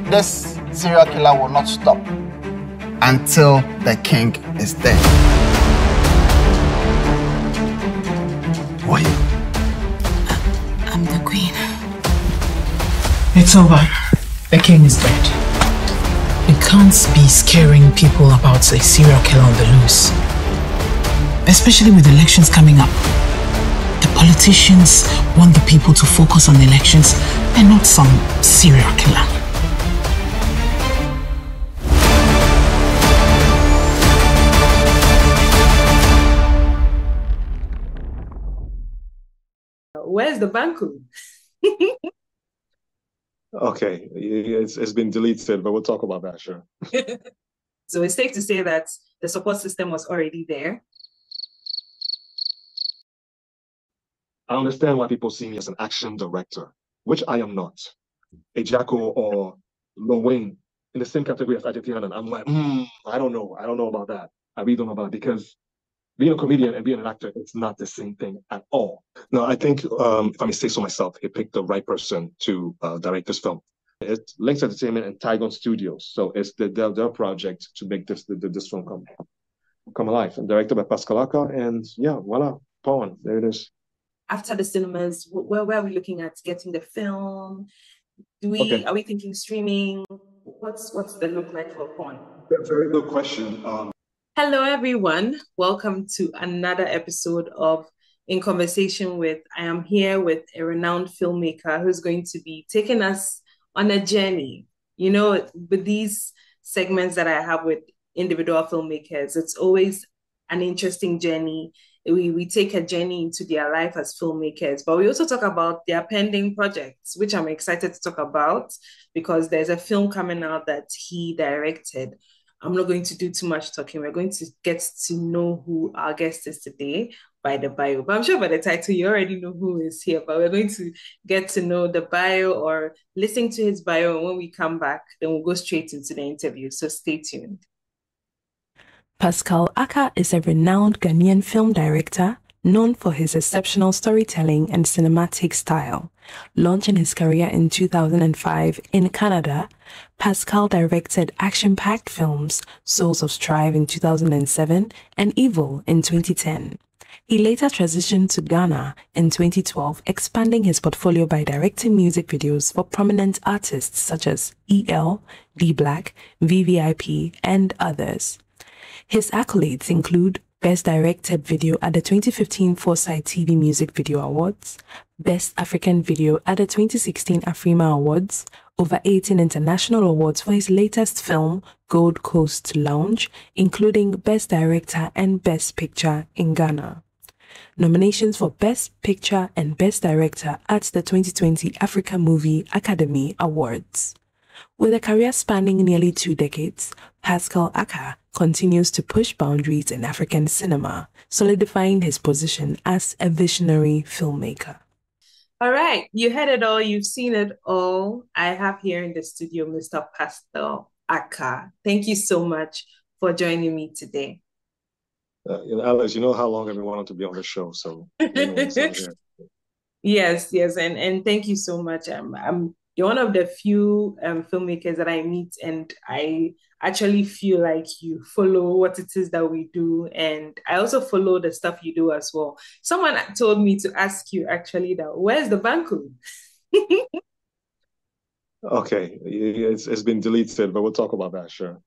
this serial killer will not stop until the king is dead. What? I'm the queen. It's over. The king is dead. You can't be scaring people about a serial killer on the loose. Especially with elections coming up. The politicians want the people to focus on the elections and not some serial killer. Where's the banku? Okay, it's been deleted, but we'll talk about that, sure. So it's safe to say that the support system was already there. I understand why people see me as an action director, which I am not. A Jacko or Lil Wayne in the same category as Adjetey and Annan. I'm like, I don't know. I don't know about that. I really don't know about it because being a comedian and being an actor, it's not the same thing at all. No, I think, if I may say so myself, he picked the right person to direct this film. It's Lynx Entertainment and Tigon Studios. So it's their project to make this film come alive. And directed by Pascal Aka. And yeah, voila, Pawan, there it is. After the cinemas, where are we looking at getting the film? Are we thinking streaming? What's the look like for Pawan? Very good question. Hello, everyone. Welcome to another episode of In Conversation with. I am here with a renowned filmmaker who's going to be taking us on a journey. You know, with these segments that I have with individual filmmakers, it's always an interesting journey. We take a journey into their life as filmmakers, but we also talk about their pending projects, which I'm excited to talk about because there's a film coming out that he directed. I'm not going to do too much talking. We're going to get to know who our guest is today by the bio. But I'm sure by the title, you already know who is here. But we're going to get to know the bio or listen to his bio. And when we come back, then we'll go straight into the interview. So stay tuned. Pascal Aka is a renowned Ghanaian film director known for his exceptional storytelling and cinematic style. Launching his career in 2005 in Canada, Pascal directed action-packed films Souls of Strife in 2007 and Evil in 2010. He later transitioned to Ghana in 2012, expanding his portfolio by directing music videos for prominent artists such as EL, D Black, VVIP, and others. His accolades include Best Directed Video at the 2015 Foresight TV Music Video Awards, Best African Video at the 2016 Afrima Awards, over 18 international awards for his latest film, Gold Coast Lounge, including Best Director and Best Picture in Ghana. Nominations for Best Picture and Best Director at the 2020 Africa Movie Academy Awards. With a career spanning nearly 2 decades, Pascal Aka continues to push boundaries in African cinema, solidifying his position as a visionary filmmaker. All right, you heard it all, you've seen it all. I have here in the studio Mr. Pascal Aka. Thank you so much for joining me today. Alex, you know how long I've been wanting to be on the show, so Yes, and thank you so much. You're one of the few filmmakers that I meet, and I actually feel like you follow what it is that we do, and I also follow the stuff you do as well. Someone told me to ask you actually that where's the banku? Okay, it's been deleted, but we'll talk about that, sure.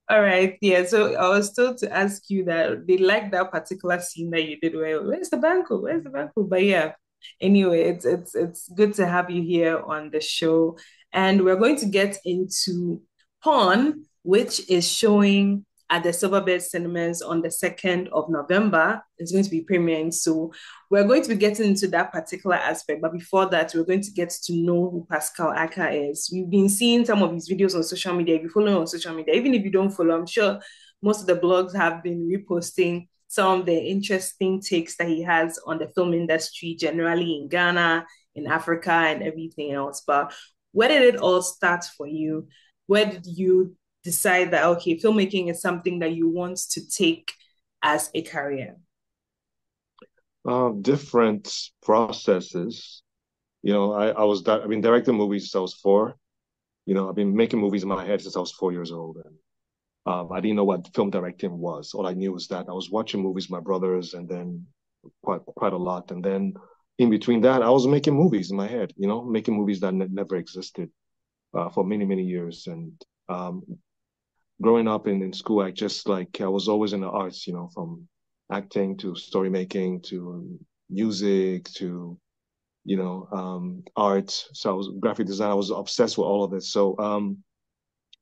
All right, yeah. So I was told to ask you that they like that particular scene that you did. Where's the banku? Where's the banku? But yeah. Anyway, it's good to have you here on the show. And we're going to get into Pawn, which is showing at the Silverbird cinemas on the 2nd of November. It's going to be premiering. So we're going to be getting into that particular aspect. But before that, we're going to get to know who Pascal Aka is. We've been seeing some of his videos on social media. If you follow him on social media, even if you don't follow, I'm sure most of the blogs have been reposting some of the interesting takes that he has on the film industry, generally in Ghana, in Africa, and everything else. But where did it all start for you? Where did you decide that, okay, filmmaking is something that you want to take as a career? Different processes. You know, I've been directing movies since I was 4. You know, I've been making movies in my head since I was 4 years old. And I didn't know what film directing was. All I knew was that I was watching movies with my brothers and then quite a lot. And then in between that, I was making movies in my head, you know, making movies that never existed for many, many years. And growing up in school, I was always in the arts, you know, from acting to story making to music to, you know, art. So I was graphic design. I was obsessed with all of it. So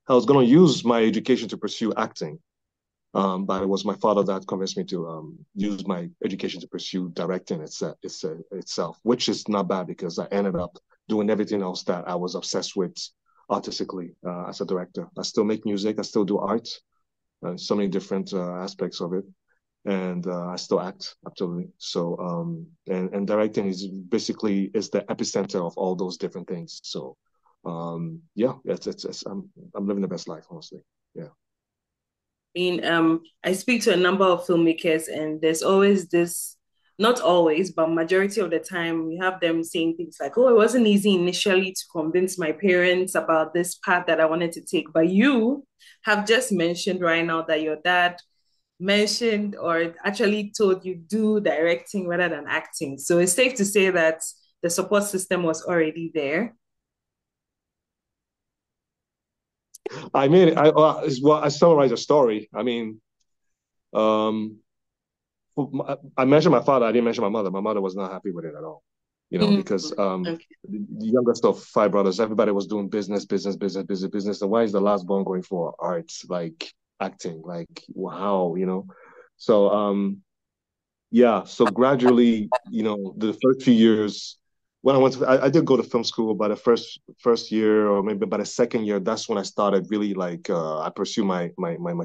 I was going to use my education to pursue acting. But it was my father that convinced me to use my education to pursue directing itself, which is not bad because I ended up doing everything else that I was obsessed with artistically as a director. I still make music, I still do art, so many different aspects of it, and I still act absolutely. So and directing is basically is the epicenter of all those different things. So yeah, I'm living the best life, honestly. Yeah. I speak to a number of filmmakers, and there's always this, not always, but majority of the time, we have them saying things like, oh, it wasn't easy initially to convince my parents about this path that I wanted to take. But you have just mentioned right now that your dad mentioned or actually told you do directing rather than acting. So it's safe to say that the support system was already there. I mean, I summarize a story. I mean, I mentioned my father. I didn't mention my mother. My mother was not happy with it at all, you know, because Okay. the youngest of five brothers, everybody was doing business. And why is the last born going for arts, like acting? Like, wow, you know? So, yeah. So gradually, you know, the first few years, when I did go to film school, but the first year or maybe by the second year, that's when I started really like I pursued my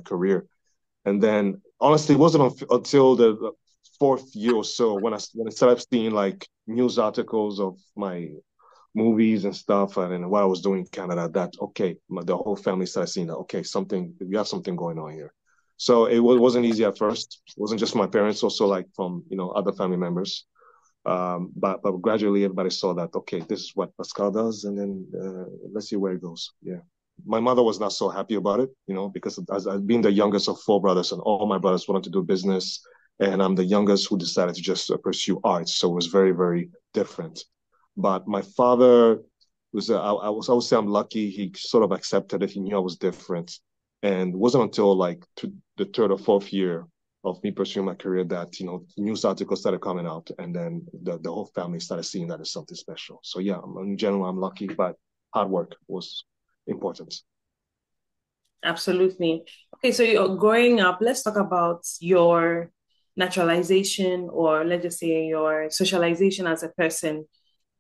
career. And then honestly, it wasn't until the fourth year or so when I started seeing like news articles of my movies and stuff and what I was doing in Canada that, okay, the whole family started seeing that, okay, we have something going on here. So it wasn't easy at first. It wasn't just my parents, also like from, you know, other family members. But gradually everybody saw that, okay, this is what Pascal does. And then let's see where it goes. Yeah. My mother was not so happy about it, you know, because as being the youngest of four brothers and all my brothers wanted to do business. And I'm the youngest who decided to just pursue art. So it was very, very different. But my father I would say I'm lucky. He sort of accepted it. He knew I was different. And it wasn't until like the third or fourth year of me pursuing my career that, you know, news articles started coming out and then the whole family started seeing that as something special. So yeah, in general, I'm lucky, but hard work was important. Absolutely. Okay, so you're growing up. Let's talk about your naturalization, or let's just say your socialization as a person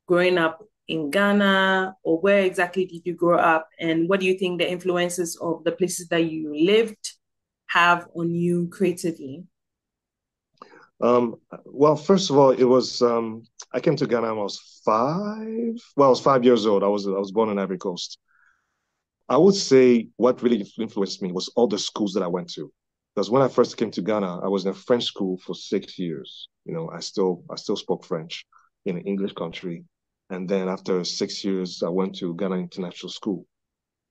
growing up in Ghana, or where exactly did you grow up? And what do you think the influences of the places that you lived have on you creatively? Well, first of all, it was I came to Ghana when I was five. Well, I was 5 years old. I was born in Ivory Coast. I would say what really influenced me was all the schools that I went to. Because when I first came to Ghana, I was in a French school for 6 years. You know, I still spoke French in an English country. And then after 6 years, I went to Ghana International School.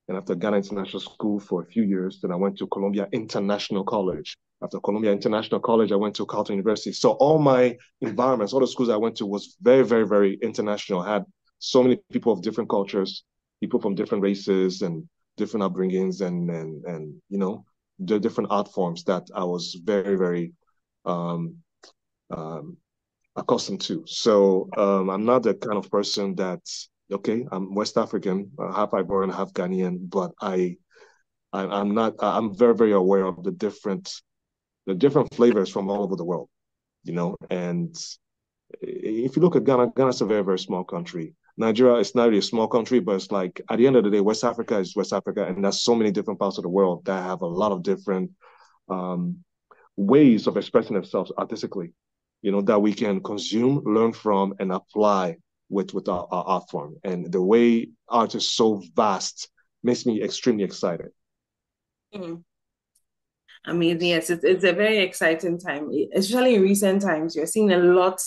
And after Ghana International School for a few years, then I went to Columbia International College. After Columbia International College, I went to Carleton University. So all my environments, all the schools I went to was very, very, very international. I had so many people of different cultures, people from different races and different upbringings and you know, the different art forms that I was very, very um, um, accustomed to. So I'm not the kind of person that's okay. I'm West African, half Ivorian, half Ghanaian, but I'm not. I'm very very aware of the different flavors from all over the world. You know, and if you look at Ghana, Ghana's a very very small country. Nigeria is not really a small country, but it's like at the end of the day, West Africa is West Africa, and there's so many different parts of the world that have a lot of different um, ways of expressing themselves artistically, you know, that we can consume, learn from, and apply with our art form. And the way art is so vast makes me extremely excited. Mm. I mean, yes, it's a very exciting time, especially in recent times. You're seeing a lot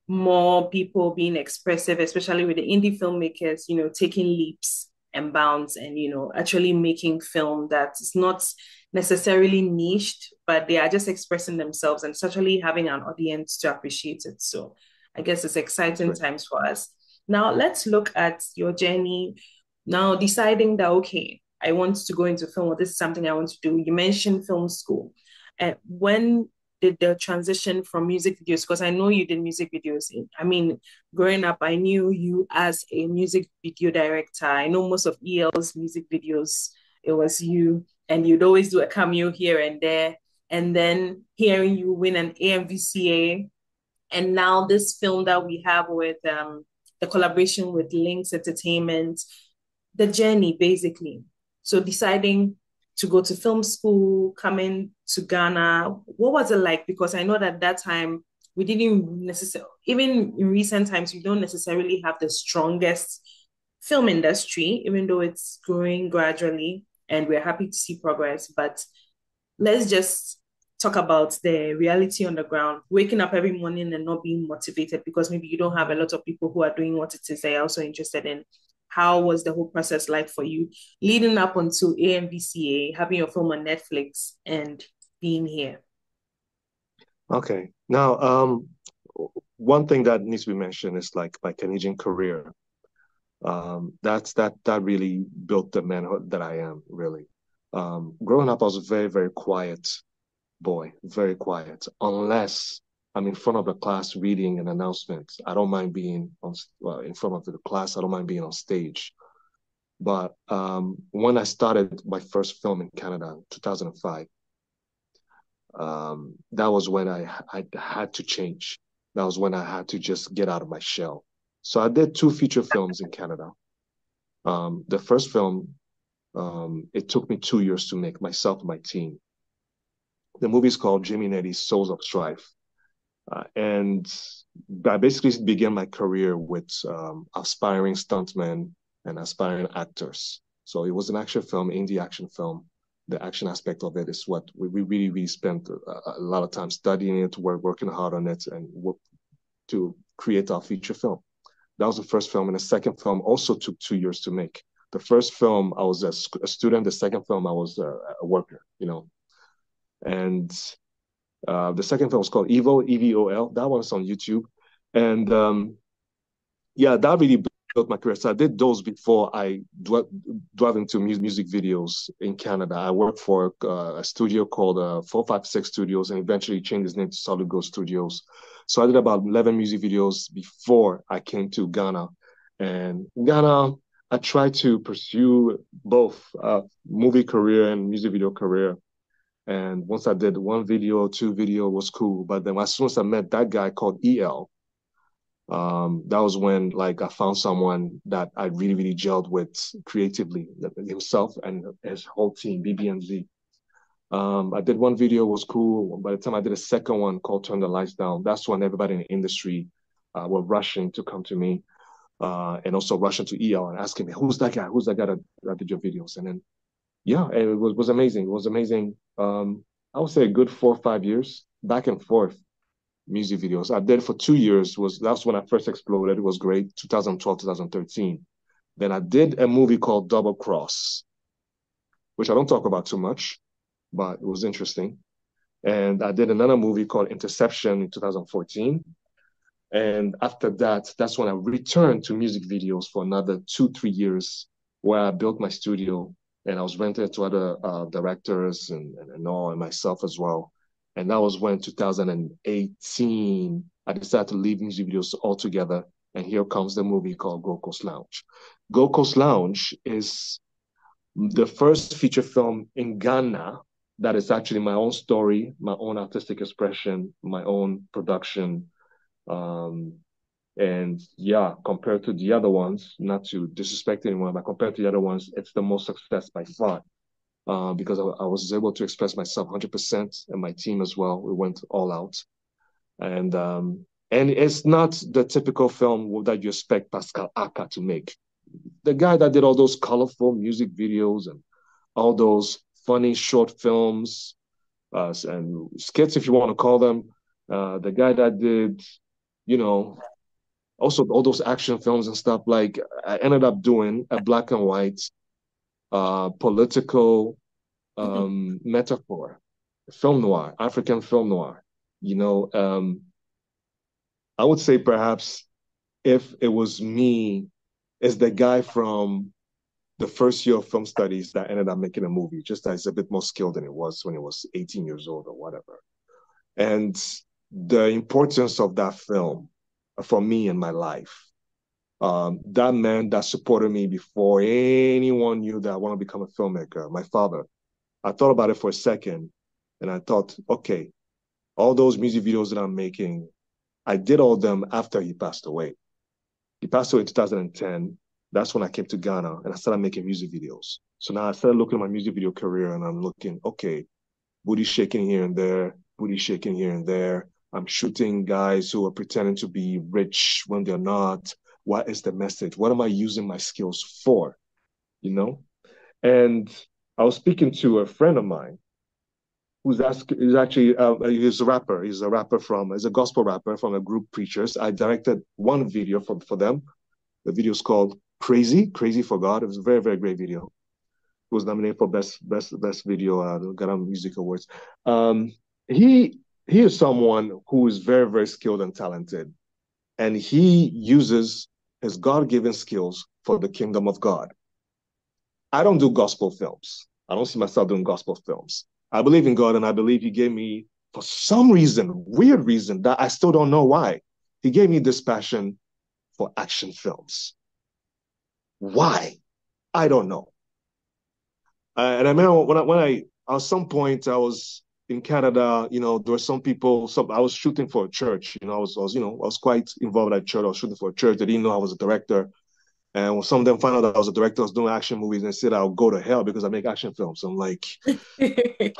more people being expressive, especially with the indie filmmakers, you know, taking leaps and bounds, and actually making film that is not necessarily niched, but they are just expressing themselves and certainly having an audience to appreciate it. So I guess it's exciting times for us. Now let's look at your journey. Now deciding that, okay, I want to go into film, or this is something I want to do. You mentioned film school. And when did the transition from music videos? Because I know you did music videos. I mean, growing up, I knew you as a music video director. I know most of EL's music videos, it was you, and you'd always do a cameo here and there. And then hearing you win an AMVCA, and now this film that we have with the collaboration with Lynx Entertainment, the journey basically. So deciding to go to film school, coming to Ghana, what was it like? Because I know that time we didn't necessarily, even in recent times, we don't necessarily have the strongest film industry, even though it's growing gradually and we're happy to see progress. But let's just talk about the reality on the ground, waking up every morning and not being motivated because maybe you don't have a lot of people who are doing what it is they're also interested in. How was the whole process like for you leading up until AMVCA, having your film on Netflix and being here? Okay. Now, one thing that needs to be mentioned is like my Canadian career. That really built the manhood that I am, really. Growing up, I was a very, very quiet boy, very quiet, unless I'm in front of the class reading an announcement. I don't mind being in front of the class. I don't mind being on stage. But when I started my first film in Canada, 2005, that was when I had to change. That was when I had to just get out of my shell. So I did 2 feature films in Canada. The first film, it took me 2 years to make, myself and my team. The movie is called Jimmy Nettie's Souls of Strife. And I basically began my career with aspiring stuntmen and aspiring actors. So it was an action film, indie action film. The action aspect of it is what we really, really spent a lot of time studying it, working hard on it, and to create our feature film. That was the first film. And the second film also took 2 years to make. The first film, I was a student. The second film, I was a worker, And the second film was called Evil, EVOL. That one's on YouTube. And that really built my career. So I did those before I dove into music videos in Canada. I worked for a studio called 456 Studios and eventually changed its name to Solid Gold Studios. So I did about 11 music videos before I came to Ghana. And Ghana, I tried to pursue both movie career and music video career. And once I did 1 video, 2 video was cool. But then as soon as I met that guy called EL, that was when I found someone that I really, really gelled with creatively, himself and his whole team, BBNZ. I did 1 video, was cool. By the time I did a second one called Turn the Lights Down, that's when everybody in the industry were rushing to come to me and also rushing to EL and asking me, who's that guy? Who's that guy that did your videos? And then, it was amazing. It was amazing. I would say a good 4 or 5 years, back and forth music videos. I did it for 2 years. That's when I first exploded. It was great, 2012, 2013. Then I did a movie called Double Cross, which I don't talk about too much, but it was interesting. And I did another movie called Interception in 2014. And after that, that's when I returned to music videos for another 2-3 years, where I built my studio and I was renting to other directors and all, and myself as well. And that was when 2018, I decided to leave music videos altogether. And here comes the movie called Gold Coast Lounge. Gold Coast Lounge is the first feature film in Ghana that is actually my own story, my own artistic expression, my own production. And compared to the other ones, not to disrespect anyone, but compared to the other ones, it's the most success by far. Because I was able to express myself 100%, and my team as well. We went all out, and it's not the typical film that you expect Pascal Aka to make. The guy that did all those colorful music videos and all those funny short films and skits, if you want to call them, the guy that did, also all those action films and stuff. Like I ended up doing a black and white political metaphor, film noir, African film noir. You know, I would say perhaps if it was me, as the guy from the first year of film studies that ended up making a movie, just that it's a bit more skilled than it was when it was 18 years old or whatever. And the importance of that film for me in my life. That man that supported me before anyone knew that I want to become a filmmaker, my father. I thought about it for a second and I thought, okay, all those music videos that I'm making, I did all of them after he passed away. He passed away in 2010. That's when I came to Ghana and I started making music videos. So now I started looking at my music video career and I'm looking, okay, booty shaking here and there, booty shaking here and there. I'm shooting guys who are pretending to be rich when they're not. What is the message? What am I using my skills for? You know? And I was speaking to a friend of mine he's a rapper. He's a gospel rapper from a group Preachers. I directed one video for them. The video is called Crazy for God. It was a very, very great video. It was nominated for best video the Ghana Music Awards. He is someone who is very, very skilled and talented, and he uses his God-given skills for the kingdom of God. I don't do gospel films. I don't see myself doing gospel films. I believe in God, and I believe he gave me, for some reason, weird reason that I still don't know why, he gave me this passion for action films. Why? I don't know. And I remember when I at some point I was in Canada, you know, there were some people, I was shooting for a church, you know, I was quite involved at church. I was shooting for a church. They didn't know I was a director. And when some of them found out that I was a director, I was doing action movies, and they said I'll go to hell because I make action films. I'm like, the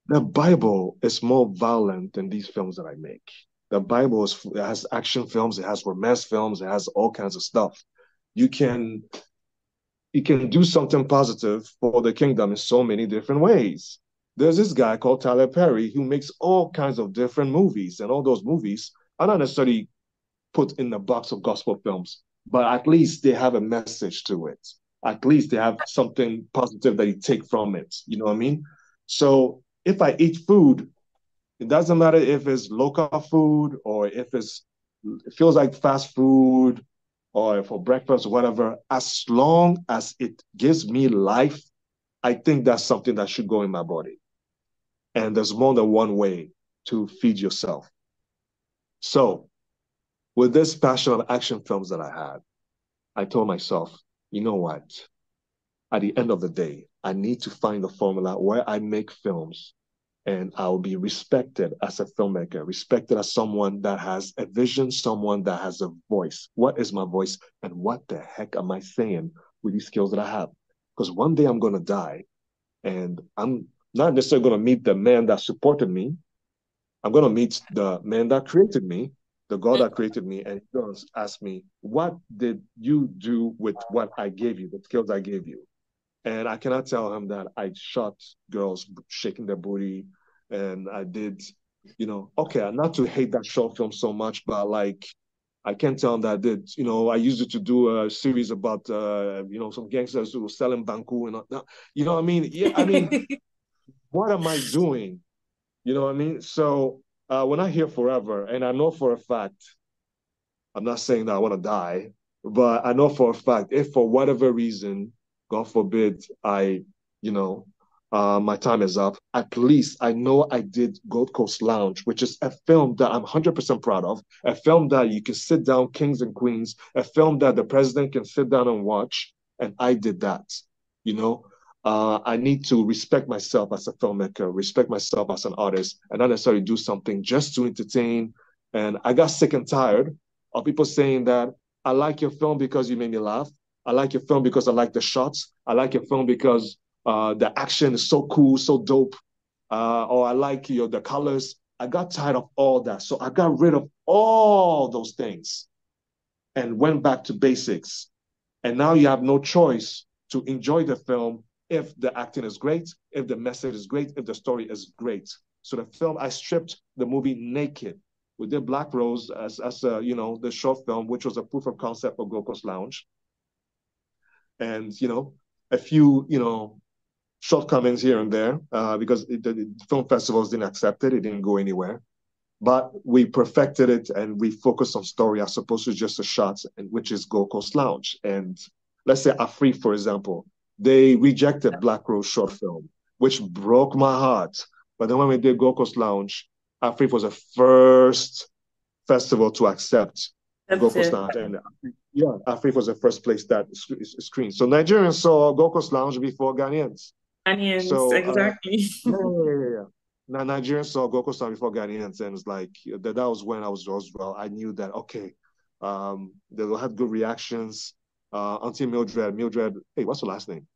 Bible is more violent than these films that I make. The Bible has action films, it has romance films, it has all kinds of stuff. You can do something positive for the kingdom in so many different ways. There's this guy called Tyler Perry who makes all kinds of different movies, and all those movies are not necessarily put in the box of gospel films, but at least they have a message to it. At least they have something positive that you take from it. You know what I mean? So if I eat food, it doesn't matter if it's local food or if it feels like fast food or for breakfast or whatever, as long as it gives me life, I think that's something that should go in my body. And there's more than one way to feed yourself. So with this passion of action films that I had, I told myself, you know what? At the end of the day, I need to find a formula where I make films and I'll be respected as a filmmaker, respected as someone that has a vision, someone that has a voice. What is my voice? And what the heck am I saying with these skills that I have? Because one day I'm going to die and I'm not necessarily going to meet the man that supported me. I'm going to meet the man that created me, the God that created me, and he's going to ask me, what did you do with what I gave you, the skills I gave you? And I cannot tell him that I shot girls shaking their booty and I did, you know, okay, not to hate that short film so much, but like, I can't tell him that I did, you know, I used to do a series about, you know, some gangsters who were selling banku and, you know what I mean? Yeah, I mean, what am I doing? You know what I mean? So when I hear forever, and I know for a fact, I'm not saying that I want to die, but I know for a fact, if for whatever reason, God forbid, my time is up, at least I know I did Gold Coast Lounge, which is a film that I'm 100% proud of, a film that you can sit down, kings and queens, a film that the president can sit down and watch, and I did that, you know? I need to respect myself as a filmmaker, respect myself as an artist, and not necessarily do something just to entertain. And I got sick and tired of people saying that I like your film because you made me laugh. I like your film because I like the shots. I like your film because the action is so cool, so dope. Or I like the colors. I got tired of all that. So I got rid of all those things and went back to basics. And now you have no choice to enjoy the film if the acting is great, if the message is great, if the story is great. So the film, I stripped the movie naked. We did Black Rose as a, you know, the short film, which was a proof of concept for Gold Coast Lounge. And, you know, a few, you know, shortcomings here and there because the film festivals didn't accept it. It didn't go anywhere. But we perfected it and we focused on story as opposed to just a shot, which is Gold Coast Lounge. And let's say Afri, for example, they rejected Black Rose short film, which broke my heart. But then when we did Gold Coast Lounge, Afri was the first festival to accept Gold Coast Lounge. And yeah, Afri was the first place that screened. So Nigerians saw Gold Coast Lounge before Ghanaians. Ghanaians, So, exactly. yeah. Now Nigerians saw Gold Coast Lounge before Ghanaians, and it's like that was when I was well. I knew that okay, they had good reactions. Auntie Mildred, hey, what's her last name?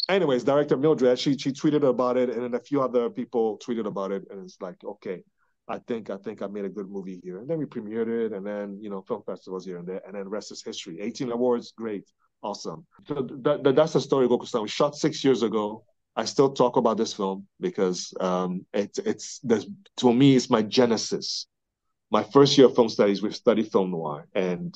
Anyways, director Mildred, she tweeted about it, and then a few other people tweeted about it, and it's like, okay, I think I made a good movie here. And then we premiered it, and then, you know, film festivals here and there, and then rest is history. 18 awards, great, awesome. So that's the story of Gold Coast Lounge. We shot 6 years ago. I still talk about this film because to me, it's my genesis. My first year of film studies, we've studied film noir, and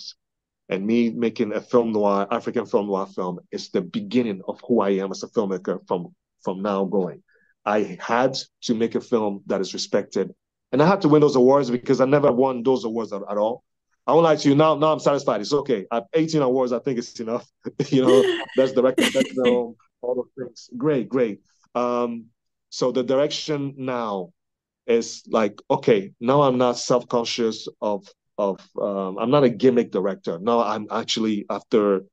me making a film noir, African film noir film, is the beginning of who I am as a filmmaker from now going. I had to make a film that is respected, and I had to win those awards because I never won those awards at all. I won't lie to you. Now I'm satisfied. It's okay. I have 18 awards. I think it's enough. You know, best director, best film, all those things. Great. So the direction now is like, okay, now I'm not self-conscious of I'm not a gimmick director. Now I'm actually, after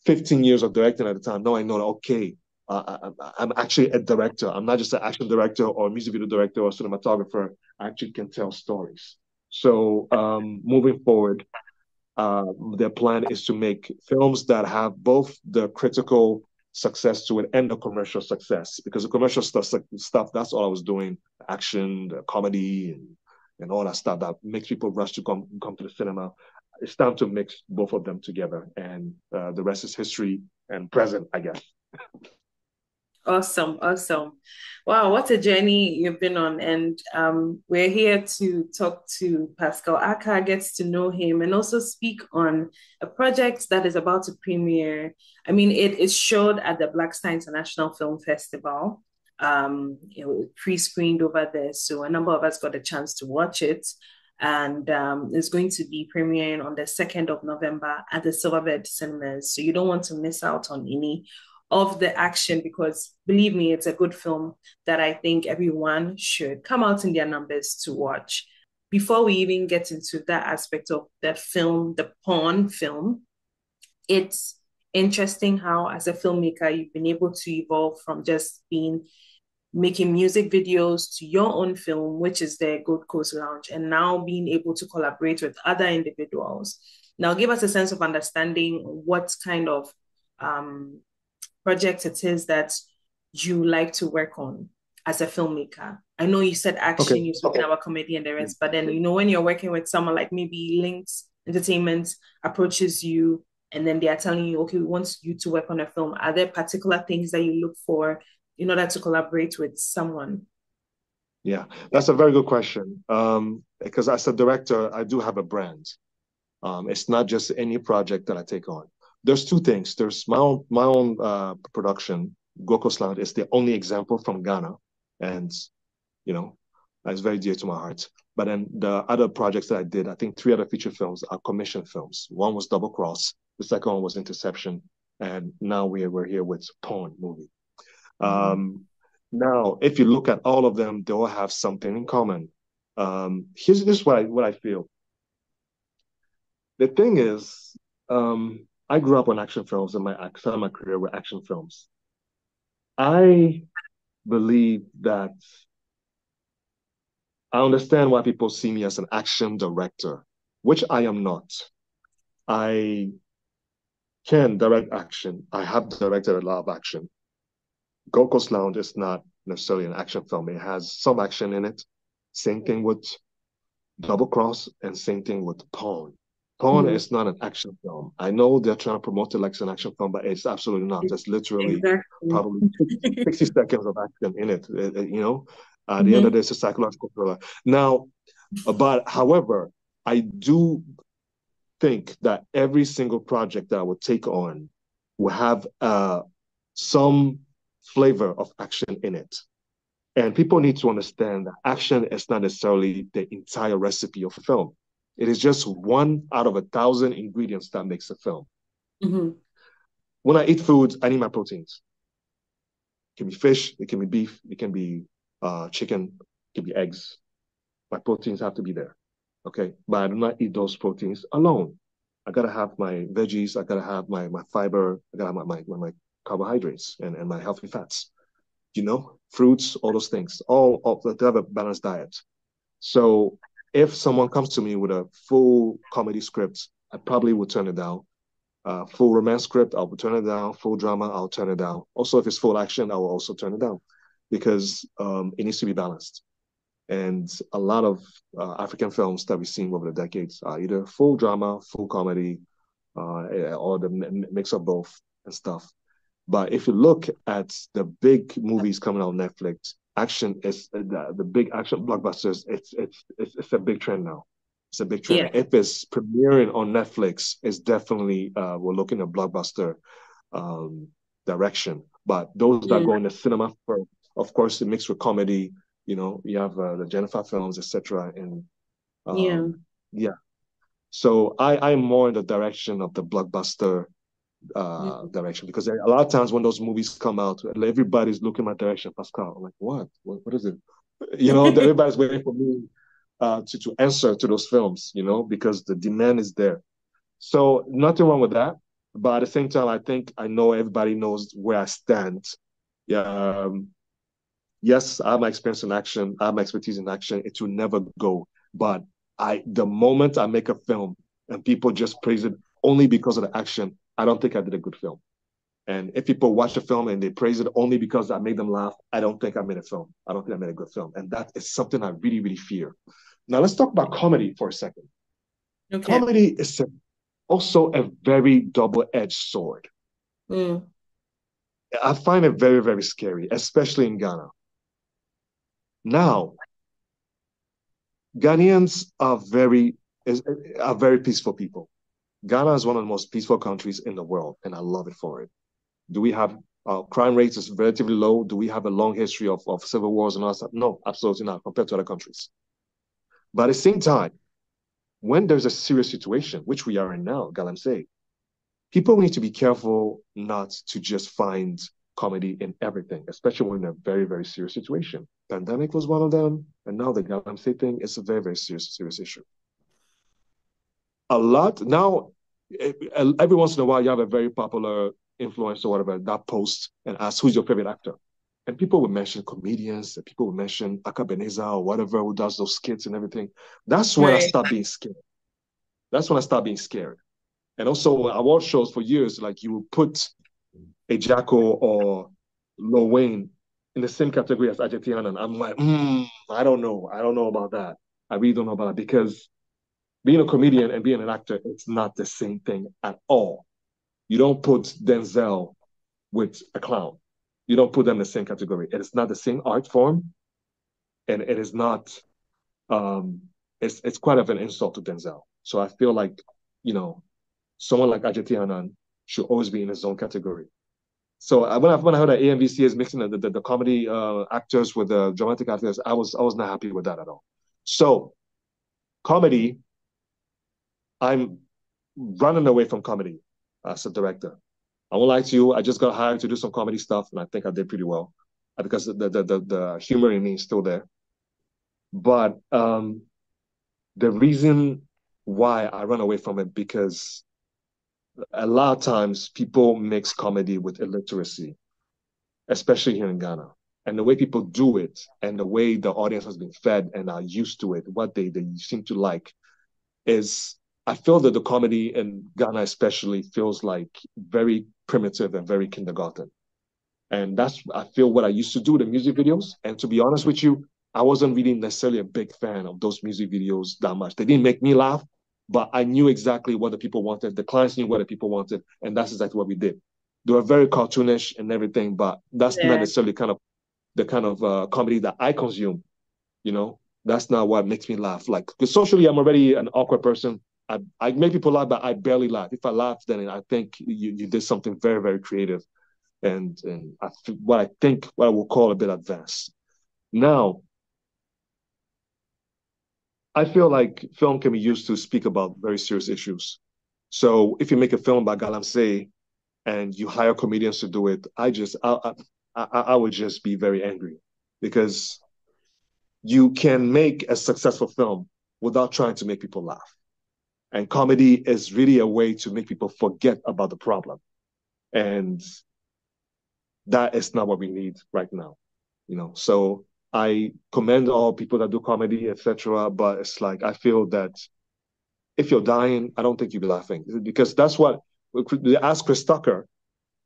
15 years of directing at the time, now I know that, okay, I'm actually a director. I'm not just an action director or music video director or cinematographer. I actually can tell stories. So moving forward, their plan is to make films that have both the critical success to it and the commercial success. Because the commercial stuff, that's all I was doing, action, the comedy, and all that stuff that makes people rush to come to the cinema. It's time to mix both of them together, and the rest is history and present, I guess. Awesome. Wow, what a journey you've been on. And we're here to talk to Pascal Aka, get to know him, and also speak on a project that is about to premiere. I mean, it is showed at the Black Star International Film Festival. Pre-screened over there, so a number of us got a chance to watch it. And it's going to be premiering on the 2nd of November at the Silverbird cinemas. So you don't want to miss out on any of the action, because believe me, it's a good film that I think everyone should come out in their numbers to watch. Before we even get into that aspect of the film, the porn film, it's interesting how, as a filmmaker, you've been able to evolve from just making music videos to your own film, which is the Gold Coast Lounge, and now being able to collaborate with other individuals. Now, give us a sense of understanding what kind of project it is that you like to work on as a filmmaker. I know you said action, you've spoken about comedy and the rest, but then, you know, when you're working with someone like maybe Lynx Entertainment approaches you and then they are telling you, okay, we want you to work on a film, are there particular things that you look for in order to collaborate with someone? Yeah, that's a very good question. Because as a director, I do have a brand. It's not just any project that I take on. There's two things. There's my own production. Gold Coast Lounge is the only example from Ghana, and you know, that's very dear to my heart. But then the other projects that I did, I think 3 other feature films are commissioned films. One was Double Cross, the second one was Interception, and now we're here with Porn movie. Now, if you look at all of them, they all have something in common. Here's what I feel. The thing is, I grew up on action films, and I started my career with action films. I believe that I understand why people see me as an action director, which I am not. I can direct action. I have directed a lot of action. Gold Coast Lounge is not necessarily an action film. It has some action in it. Same thing with Double Cross, and same thing with Porn. Porn is not an action film. I know they're trying to promote it like it's an action film, but it's absolutely not. There's literally probably 60 seconds of action in it, you know? At the end of the day, it's a psychological thriller. Now, but however, I do think that every single project that I would take on will have some flavor of action in it. And people need to understand that action is not necessarily the entire recipe of a film. It is just one out of 1,000 ingredients that makes a film. When I eat food, I need my proteins. It can be fish, it can be beef, it can be chicken, it can be eggs. My proteins have to be there, okay? But I do not eat those proteins alone. I gotta have my veggies, I gotta have my fiber, I gotta have my carbohydrates and my healthy fats. You know, fruits, all those things, all to have a balanced diet. So if someone comes to me with a full comedy script, I probably would turn it down. Full romance script, I'll turn it down. Full drama, I'll turn it down. Also, if it's full action, I will also turn it down because it needs to be balanced. And a lot of African films that we've seen over the decades are either full drama, full comedy, or the mix of both and stuff. But if you look at the big movies coming out on Netflix, action is the big action blockbusters. It's a big trend now. It's a big trend. Yeah. If it's premiering on Netflix, it's definitely we're looking at blockbuster direction. But those that go in the cinema, of course, it mixed with comedy. You know, you have the Jennifer films, etc. And So I'm more in the direction of the blockbuster direction, because a lot of times when those movies come out, everybody's looking my direction. Pascal, I'm like, what is it? You know, everybody's waiting for me to answer to those films, you know, because the demand is there. So nothing wrong with that, but at the same time, I think I know everybody knows where I stand. Yes, I have my experience in action, I have my expertise in action. It will never go, but the moment I make a film and people just praise it only because of the action, I don't think I did a good film. And if people watch a film and they praise it only because I made them laugh, I don't think I made a film. I don't think I made a good film. And that is something I really, really fear. Now, let's talk about comedy for a second. Okay. Comedy is also a very double-edged sword. I find it very, very scary, especially in Ghana. Now, Ghanaians are very peaceful people. Ghana is one of the most peaceful countries in the world, and I love it for it. Do we have crime rates is relatively low? Do we have a long history of civil wars and all that stuff? No, absolutely not, compared to other countries. But at the same time, when there's a serious situation, which we are in now, Galamsey, people need to be careful not to just find comedy in everything, especially when in a very, very serious situation. Pandemic was one of them, and now the Galamsey thing is a very, very serious issue. A lot now, every once in a while, you have a very popular influencer or whatever that posts and asks, who's your favorite actor? And people will mention comedians, and people will mention Akabeneza or whatever who does those skits and everything. That's when I start being scared. That's when I start being scared. And also, award shows for years, like you will put Ejako or Lil Wayne in the same category as Adjetey, and I'm like, I don't know. I don't know about that. I really don't know about that, because being a comedian and being an actor, it's not the same thing at all. You don't put Denzel with a clown. You don't put them in the same category. It is not the same art form, and it is not. It's quite of an insult to Denzel. So I feel like, you know, someone like Adjetey Annan should always be in his own category. So when I heard that AMVC is mixing the comedy actors with the dramatic actors, I was not happy with that at all. So comedy, I'm running away from comedy as a director. I won't lie to you, I just got hired to do some comedy stuff, and I think I did pretty well because the humor in me is still there. But the reason why I run away from it, because a lot of times people mix comedy with illiteracy, especially here in Ghana. And the way people do it and the way the audience has been fed and are used to it, what they seem to like, is I feel that the comedy in Ghana especially feels like very primitive and very kindergarten. And that's, I feel, what I used to do, the music videos. And to be honest with you, I wasn't really necessarily a big fan of those music videos that much. They didn't make me laugh, but I knew exactly what the people wanted. The clients knew what the people wanted, and that's exactly what we did. They were very cartoonish and everything, but that's not necessarily kind of the kind of comedy that I consume. You know, that's not what makes me laugh. Like, because socially, I'm already an awkward person. I make people laugh, but I barely laugh. If I laugh, then I think you did something very, very creative, and what I will call a bit advanced. Now, I feel like film can be used to speak about very serious issues. So if you make a film about galamsey and you hire comedians to do it, I would just be very angry, because you can make a successful film without trying to make people laugh. And comedy is really a way to make people forget about the problem. And that is not what we need right now, you know. So I commend all people that do comedy, etc. But it's like, I feel that if you're dying, I don't think you'll be laughing, because that's what they asked Chris Tucker,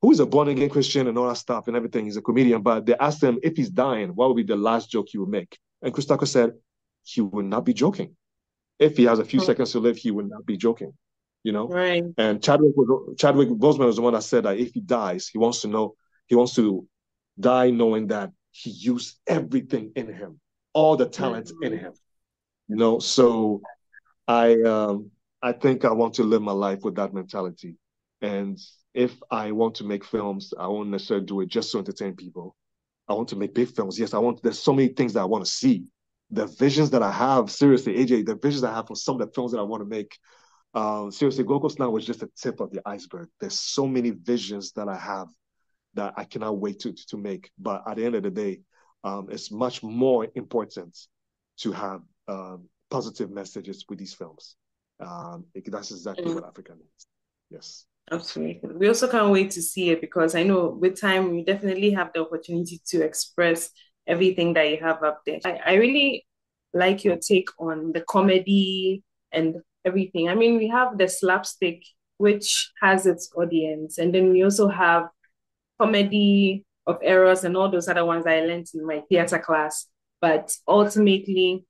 who is a born-again Christian and all that stuff and everything. He's a comedian, but they asked him if he's dying, what would be the last joke he would make? And Chris Tucker said he would not be joking. If he has a few seconds to live, he would not be joking, you know? Right. And Chadwick Boseman was the one that said that if he dies, he wants to die knowing that he used everything in him, all the talent in him, you know? So I think I want to live my life with that mentality. And if I want to make films, I won't necessarily do it just to entertain people. I want to make big films. Yes, there's so many things that I want to see. The visions that I have, seriously, AJ, the visions I have for some of the films that I want to make, seriously, Gokos Now was just the tip of the iceberg. There's so many visions that I have that I cannot wait to make. But at the end of the day, it's much more important to have positive messages with these films. That's exactly what Africa needs. Yes. Absolutely. We also can't wait to see it, because I know with time, you definitely have the opportunity to express everything that you have up there. I really like your take on the comedy and everything. I mean, we have the slapstick, which has its audience, and then we also have comedy of errors and all those other ones I learned in my theater class. But ultimately,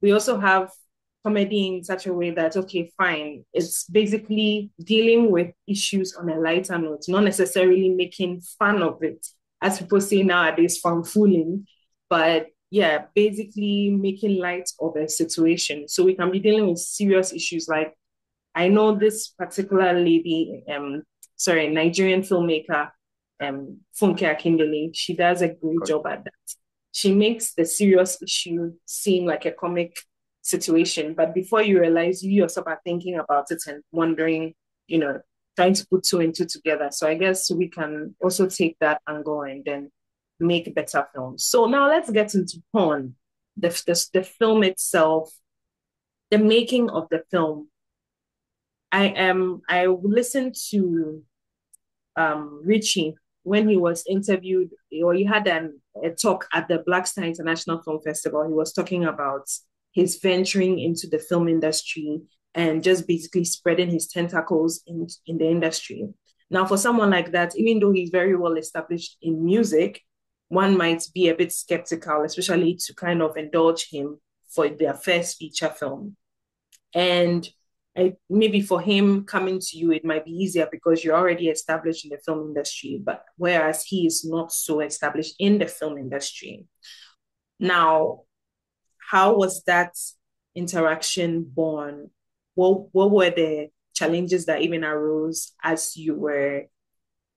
we also have comedy in such a way that, okay, fine, it's basically dealing with issues on a lighter note, not necessarily making fun of it, as people say nowadays, fun-fooling, but yeah, basically making light of a situation. So we can be dealing with serious issues. Like, I know this particular lady, Nigerian filmmaker, Funke Akindele, she does a great job at that. She makes the serious issue seem like a comic situation, but before you realize, you yourself are thinking about it and wondering, you know, trying to put two and two together. So I guess we can also take that angle and then make better films. So now let's get into porn, the film itself, the making of the film. I listened to Richie when he was interviewed, or he had a talk at the Black Star International Film Festival. He was talking about his venturing into the film industry and just basically spreading his tentacles in the industry. Now, for someone like that, even though he's very well established in music, one might be a bit skeptical, especially to kind of indulge him for their first feature film. And maybe for him coming to you, it might be easier because you're already established in the film industry, but whereas he is not so established in the film industry. Now, how was that interaction born? What were the challenges that even arose as you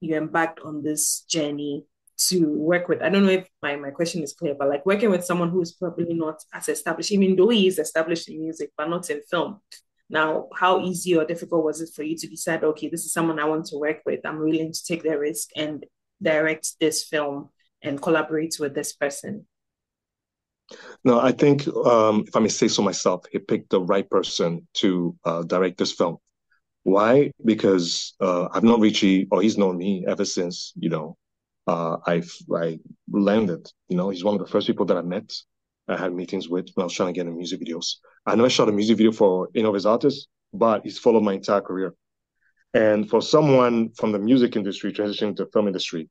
embarked on this journey to work with? I don't know if my question is clear, but like working with someone who is probably not as established, even though he is established in music, but not in film. Now, how easy or difficult was it for you to decide, okay, this is someone I want to work with. I'm willing to take the risk and direct this film and collaborate with this person? No, I think, if I may say so myself, he picked the right person to direct this film. Why? Because I've known Richie, or he's known me ever since, you know, I landed. You know, he's one of the first people that I met. I had meetings with when I was trying to get in music videos. I never shot a music video for any of his artists, but he's followed my entire career. And for someone from the music industry transitioning to the film industry,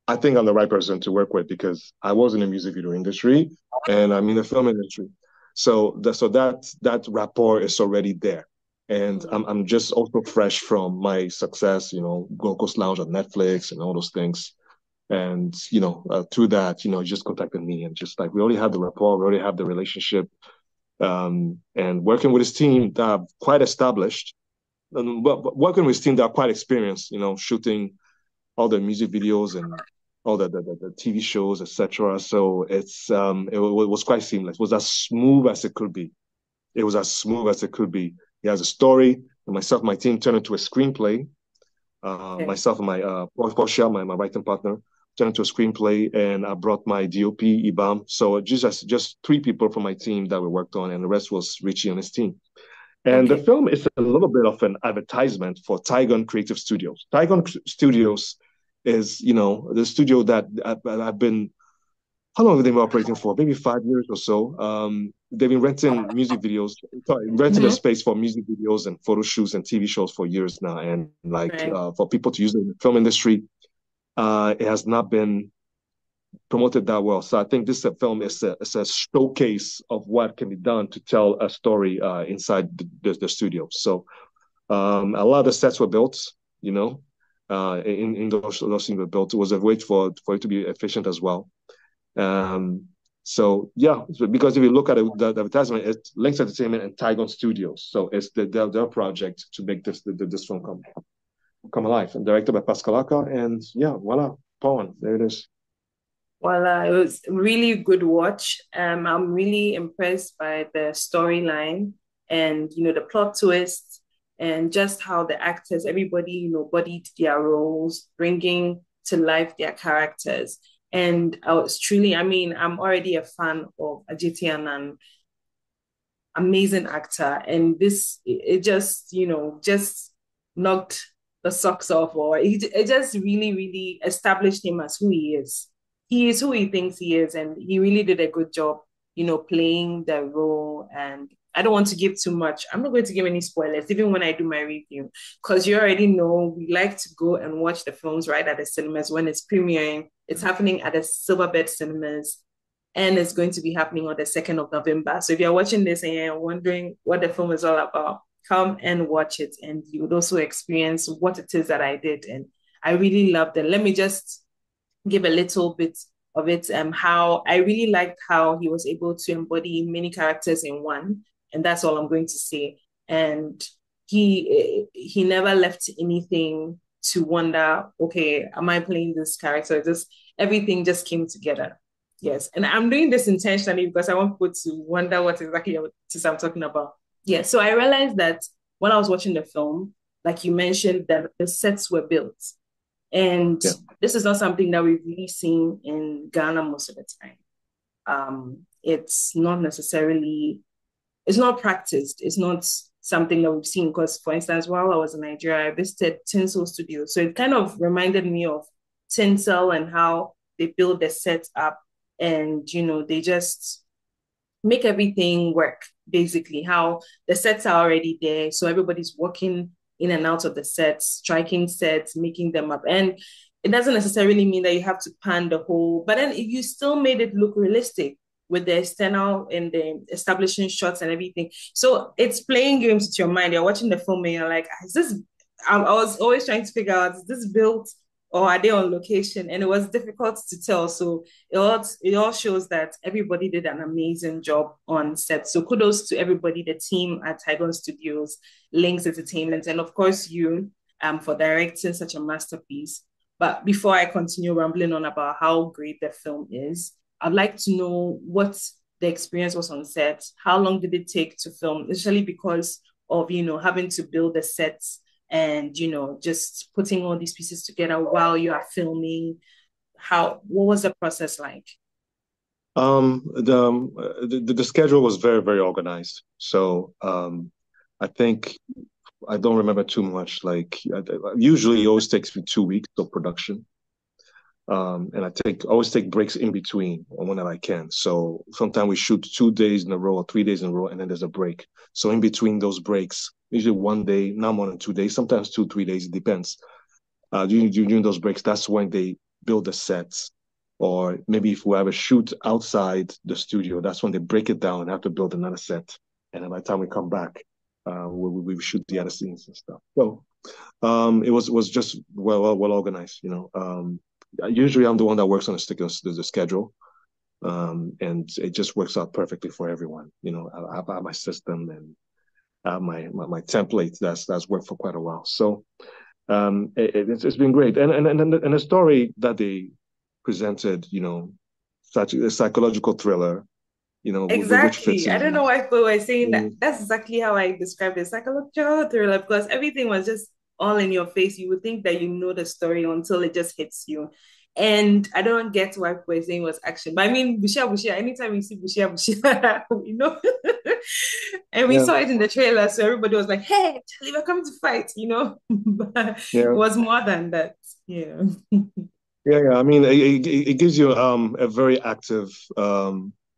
I think I'm the right person to work with, because I was in the music video industry and I'm in the film industry. So that rapport is already there. And I'm just also fresh from my success, you know, Gold Coast Lounge on Netflix and all those things. And, you know, through that, you know, he just contacted me and just like, we already have the rapport, we already have the relationship. And working with his team that are quite established, but working with his team that are quite experienced, you know, shooting all the music videos and all the TV shows, etc. So it was quite seamless. It was as smooth as it could be. It was as smooth as it could be. He has a story, and myself, my team turned into a screenplay. Okay. Myself and my Portia, my writing partner, turned into a screenplay, and I brought my DOP, Ibam. So just three people from my team that we worked on, and the rest was Richie and his team. And the film is a little bit of an advertisement for Tigon Creative Studios. Tigon Studios is, you know, the studio that I've been, how long have they been operating for? Maybe 5 years or so. They've been renting music videos, renting a space for music videos and photo shoots and TV shows for years now. And like for people to use it in the film industry, it has not been promoted that well. So I think this film is a showcase of what can be done to tell a story inside the studio. So a lot of the sets were built, you know, in those things were built. It was a way for it to be efficient as well. So yeah, because if you look at it, the advertisement, it's Lynx Entertainment and Tigon Studios. So it's their project to make this film come alive. And directed by Pascal Aka, and yeah, voila, Pawan, there it is. Well, it was a really good watch. I'm really impressed by the storyline and, you know, the plot twists and just how the actors, everybody, you know, bodied their roles, bringing to life their characters. And I was truly, I mean, I'm already a fan of Adjetey, Annan, amazing actor. And this, it just, you know, just knocked the socks off, or it just really, really established him as who he is. He is who he thinks he is, and he really did a good job, you know, playing the role. And I don't want to give too much. I'm not going to give any spoilers, even when I do my review, because you already know we like to go and watch the films right at the cinemas when it's premiering. It's happening at the Silverbird cinemas, and it's going to be happening on the 2nd of November. So if you're watching this and you're wondering what the film is all about, come and watch it, and you would also experience what it is that I did. And I really loved it. Let me just give a little bit of it. How I really liked how he was able to embody many characters in one, and that's all I'm going to say. And he never left anything to wonder, okay, am I playing this character? Just everything just came together. Yes, and I'm doing this intentionally because I want people to wonder what exactly I'm talking about. Yeah, so I realized that when I was watching the film, like you mentioned, that the sets were built. And this is not something that we've really seen in Ghana most of the time. It's not necessarily, it's not practiced. It's not something that we've seen because, for instance, while I was in Nigeria, I visited Tinsel Studio. So it kind of reminded me of Tinsel and how they build the set up and, you know, they just make everything work, basically, how the sets are already there. So everybody's working in and out of the sets, striking sets, making them up. And it doesn't necessarily mean that you have to pan the whole, but then if you still made it look realistic with the external and the establishing shots and everything. So it's playing games with your mind. You're watching the film and you're like, is this, I was always trying to figure out, is this built or are they on location? And it was difficult to tell. So it all shows that everybody did an amazing job on set. So kudos to everybody, the team at Tigon Studios, Lynx Entertainment, and of course you for directing such a masterpiece. But before I continue rambling on about how great the film is, I'd like to know what the experience was on set. How long did it take to film, especially because of, you know, having to build the sets and, you know, just putting all these pieces together while you are filming? What was the process like? The schedule was very, very organized. So I think I don't remember too much. Like usually it always takes me 2 weeks of production. And I always take breaks in between whenever I can. So sometimes we shoot 2 days in a row or 3 days in a row, and then there's a break. So in between those breaks, usually 1 day, not more than 2 days, sometimes 2-3 days, it depends. During those breaks, that's when they build the sets. Or maybe if we have a shoot outside the studio, that's when they break it down and have to build another set. And then by the time we come back, we shoot the other scenes and stuff. So it was just well organized, you know. usually I'm the one that works on the schedule. And it just works out perfectly for everyone. You know, I have my system and I have my template that's worked for quite a while. So it's been great. And the story that they presented, you know, such a psychological thriller, you know, which fits Exactly. I in. don't know why people were saying that. Mm. That's exactly how I described it. Psychological thriller, because everything was just all in your face. You would think that you know the story until it just hits you. And I don't get why people were saying it was action. But I mean, Bushia Bushia, anytime you see Bushia Bushia, you know. And we Yeah, saw it in the trailer, so everybody was like, hey, Charlie, we're coming to fight, you know. But it yeah, was more than that. Yeah. yeah. I mean, it gives you a very active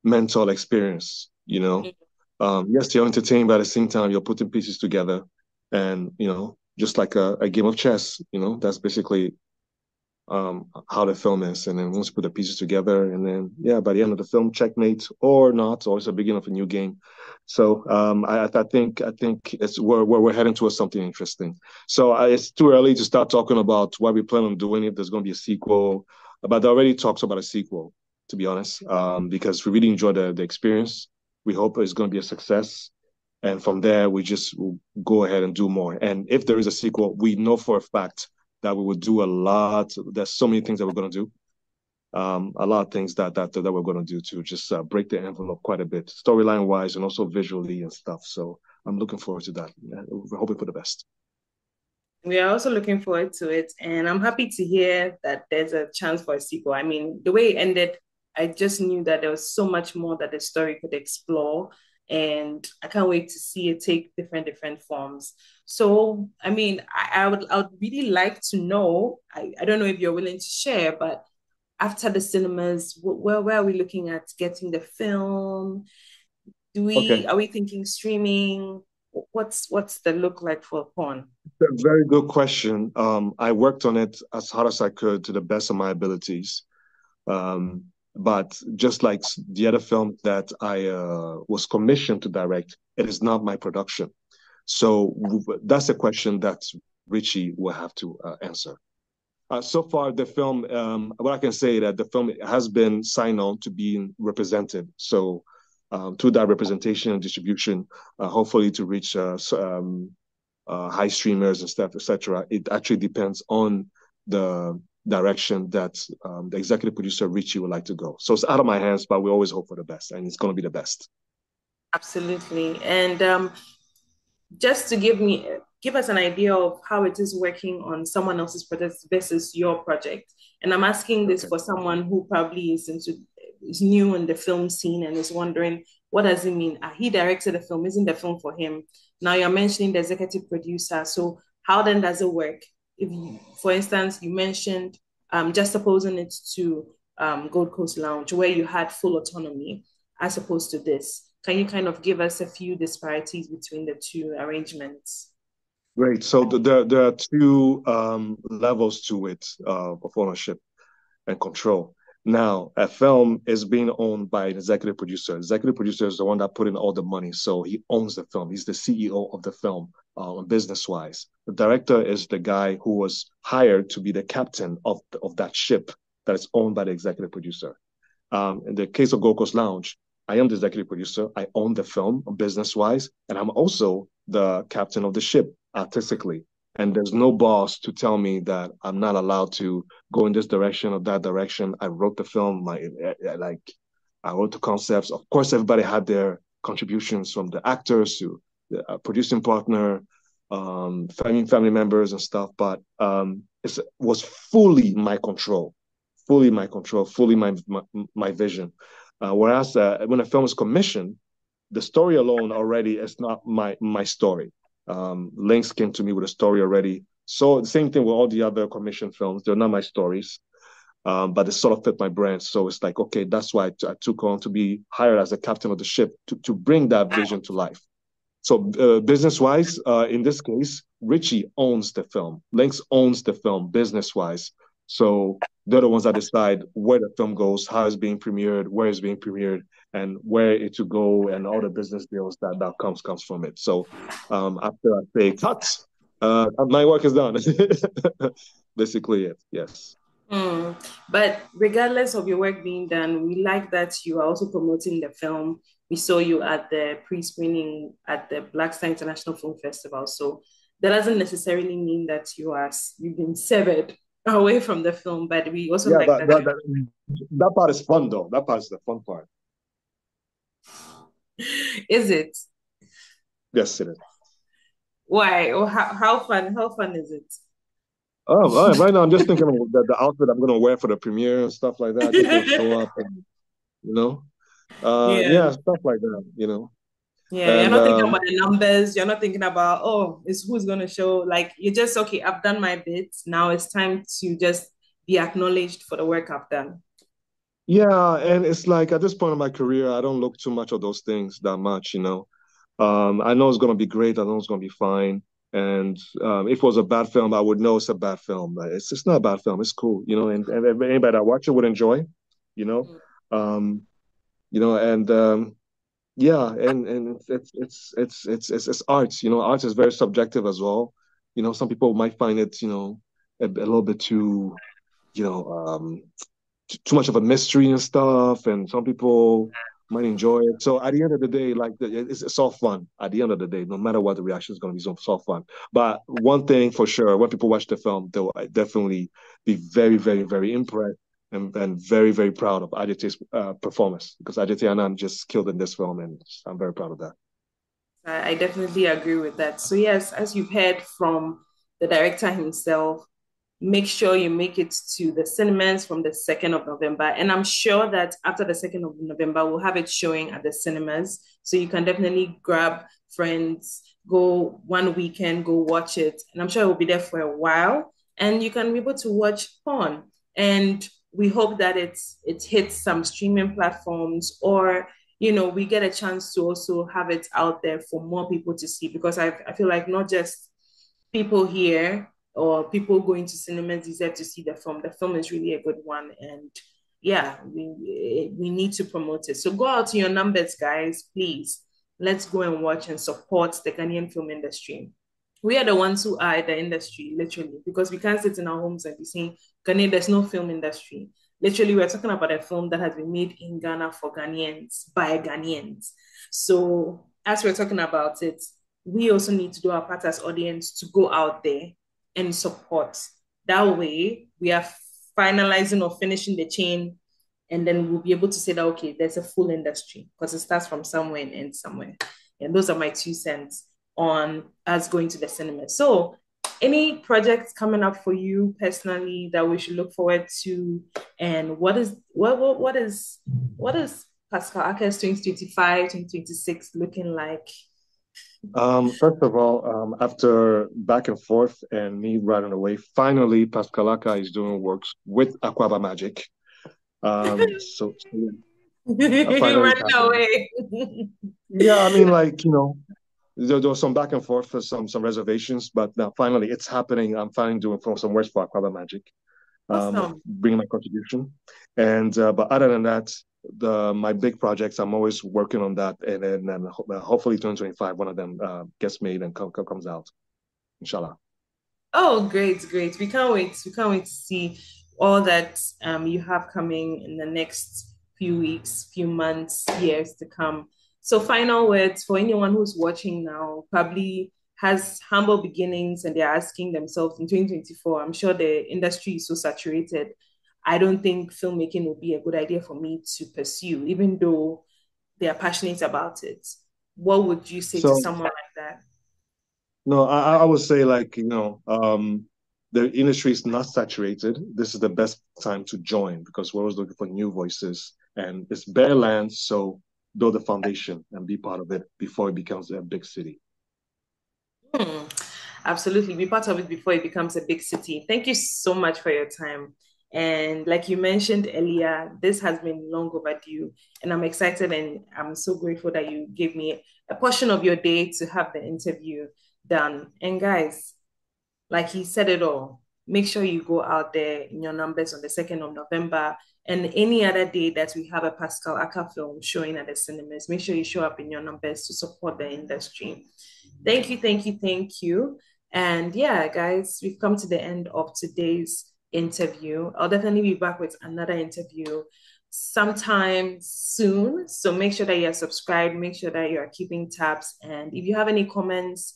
mental experience. You know, yes, you're entertained, but at the same time, you're putting pieces together, and you know, just like a game of chess. You know, that's basically how the film is. And then once you put the pieces together, and then yeah, by the end of the film, checkmate or not, or it's the beginning of a new game. So I think it's we're heading towards something interesting. So it's too early to start talking about what we plan on doing if there's going to be a sequel, but there already talks about a sequel, to be honest, because we really enjoyed the experience. We hope it's going to be a success. And from there, we just will go ahead and do more. And if there is a sequel, we know for a fact that we would do a lot. There's so many things that we're going to do. A lot of things that we're going to do to just break the envelope quite a bit, storyline wise, and also visually and stuff. So I'm looking forward to that. We're hoping for the best. We are also looking forward to it. And I'm happy to hear that there's a chance for a sequel. I mean, the way it ended, I just knew that there was so much more that the story could explore. And I can't wait to see it take different forms. So, I mean, I would really like to know. I don't know if you're willing to share, but after the cinemas, where are we looking at getting the film? Okay. Are we thinking streaming? What's the look like for porn? A very good question. I worked on it as hard as I could to the best of my abilities. But just like the other film that I was commissioned to direct, it is not my production. So that's a question that Richie will have to answer. So far, the film, what I can say that the film has been signed on to being represented. So through that representation and distribution, hopefully to reach high streamers and stuff, etc. It actually depends on the direction that the executive producer Richie would like to go. So it's out of my hands, but we always hope for the best, and it's going to be the best. Absolutely. And just to give us an idea of how it is working on someone else's project versus your project. And I'm asking this for someone who probably is new in the film scene and is wondering, what does it mean? He directed a film, isn't the film for him? Now you're mentioning the executive producer. So how then does it work? If you, for instance, you mentioned just opposing it to Gold Coast Lounge, where you had full autonomy, as opposed to this. Can you kind of give us a few disparities between the two arrangements? Great. So there are two levels to it of ownership and control. Now, a film is being owned by an executive producer. The executive producer is the one that put in all the money, so he owns the film. He's the CEO of the film, business-wise. The director is the guy who was hired to be the captain of that ship that is owned by the executive producer. In the case of Gold Coast Lounge, I am the executive producer. I own the film business-wise, and I'm also the captain of the ship artistically. And there's no boss to tell me that I'm not allowed to go in this direction or that direction. I wrote the film, I wrote the concepts. Of course, everybody had their contributions, from the actors to the producing partner, family members and stuff. But it was fully my control, fully my vision. Whereas when a film is commissioned, the story alone already is not my story. Lynx came to me with a story already. So the same thing with all the other commissioned films. They're not my stories, but they sort of fit my brand. So it's like, okay, that's why I took on to be hired as a captain of the ship to bring that vision to life. So business-wise, in this case, Richie owns the film. Lynx owns the film business-wise. So they're the ones that decide where the film goes, how it's being premiered, where it's being premiered, and where it to go, and all the business deals that comes from it. So after I say cut, my work is done. Basically it. Yes. But regardless of your work being done, we like that you are also promoting the film. We saw you at the pre-screening at the Black Star International Film Festival. So that doesn't necessarily mean that you've been severed away from the film, but we also Yeah, like but that. that part is fun though. That part is the fun part. Is it? Yes, it is. Why? Or how fun? How fun is it? Oh, right now I'm just thinking of the outfit I'm gonna wear for the premiere and stuff like that. I just want to show up and you know, Yeah. yeah, stuff like that, you know. Yeah, you're And not thinking about the numbers. You're not thinking about, oh, it's who's going to show. Like, you're just, okay, I've done my bit. Now it's time to just be acknowledged for the work I've done. yeah, and it's like at this point in my career, I don't look too much of those things that much, you know. I know it's gonna be great. I know it's gonna be fine. And if it was a bad film, I would know it's a bad film. But it's not a bad film. It's cool, you know. And anybody that watch it would enjoy, you know. Um, and yeah, and it's art. You know, art is very subjective as well. You know, some people might find it, you know, a little bit too, you know, too much of a mystery and stuff, and some people might enjoy it. So at the end of the day, like it's all fun. At the end of the day, no matter what the reaction is going to be, it's all fun. But one thing for sure, when people watch the film, they'll definitely be very, very, very impressed and very, very proud of Adjetey's performance because Adjetey and Annan just killed in this film, and I'm very proud of that. I definitely agree with that. So, yes, as you've heard from the director himself, make sure you make it to the cinemas from the 2nd of November. And I'm sure that after the 2nd of November, we'll have it showing at the cinemas. So you can definitely grab friends, go one weekend, go watch it. And I'm sure it will be there for a while. And you can be able to watch porn. And we hope that it hits some streaming platforms or we get a chance to also have it out there for more people to see because I feel like not just people here or people going to cinemas deserve to see the film. The film is really a good one, and yeah, we need to promote it. So go out to your numbers, guys, please. Let's go and watch and support the Ghanaian film industry. We are the ones who are the industry, literally, because we can't sit in our homes and be saying, Ghana, there's no film industry. Literally, we're talking about a film that has been made in Ghana for Ghanaians, by Ghanaians. So as we're talking about it, we also need to do our part as audience to go out there and support. That way, we are finalizing or finishing the chain, and then we'll be able to say that, okay, there's a full industry because it starts from somewhere and ends somewhere. And those are my 2 cents on us going to the cinema. So, any projects coming up for you personally that we should look forward to? And what is Pascal Aka's 2025, 2026 looking like? First of all, after back and forth and me running away, finally Pascal Aka is doing works with Aquaba Magic. So finally Run away. yeah, I mean, like, there was some back and forth for some reservations, but now finally it's happening. I'm finally doing some works for Aquaba Magic, Awesome. bringing my contribution. And but other than that, my big projects, I'm always working on that, and then hopefully 2025, one of them gets made and comes out, inshallah. Oh, great, great. We can't wait. We can't wait to see all that you have coming in the next few weeks, few months, years to come. So, final words for anyone who's watching now, probably has humble beginnings and they're asking themselves in 2024, I'm sure the industry is so saturated. I don't think filmmaking would be a good idea for me to pursue, even though they are passionate about it. What would you say to So someone like that? no, I would say, like, the industry is not saturated. This is the best time to join because we're always looking for new voices, and it's bare land, so build a foundation and be part of it before it becomes a big city. Hmm. Absolutely. Be part of it before it becomes a big city. Thank you so much for your time. And like you mentioned earlier, this has been long overdue. And I'm excited and I'm so grateful that you gave me a portion of your day to have the interview done. And guys, like he said it all, make sure you go out there in your numbers on the 2nd of November and any other day that we have a Pascal Aka film showing at the cinemas. Make sure you show up in your numbers to support the industry. Thank you, thank you, thank you. And yeah, guys, we've come to the end of today's interview. I'll definitely be back with another interview sometime soon. So make sure that you're subscribed, make sure that you're keeping tabs. And if you have any comments,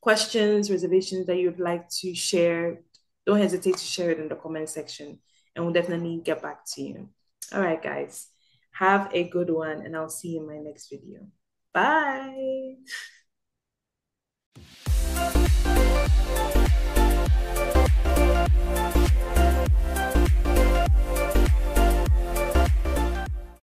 questions, reservations that you'd like to share, don't hesitate to share it in the comment section and we'll definitely get back to you. All right, guys, have a good one and I'll see you in my next video. Bye.